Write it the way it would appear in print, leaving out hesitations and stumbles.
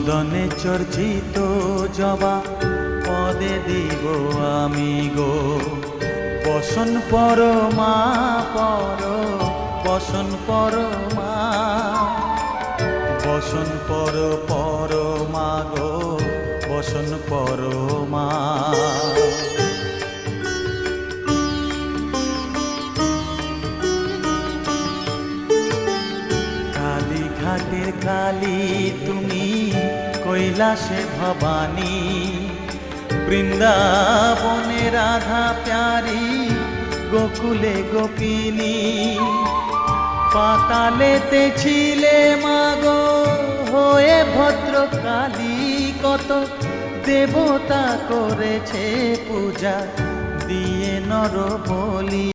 চন্দনে চর্চিত জবা পদে দিব আমি গো। বসন পরমা পর, বসন পরমা, বসন পরমা গো, বসন পরমা। কালীঘাটের কালী তুমি, কৈলাসে ভবানী, বৃন্দাবনে রাধা প্যারি, গোকুলে গোপিনী। পাতালেতে ছিলে মাগো হয়ে ভদ্রকালী, কত দেবতা করেছে পূজা দিয়ে নর বলি।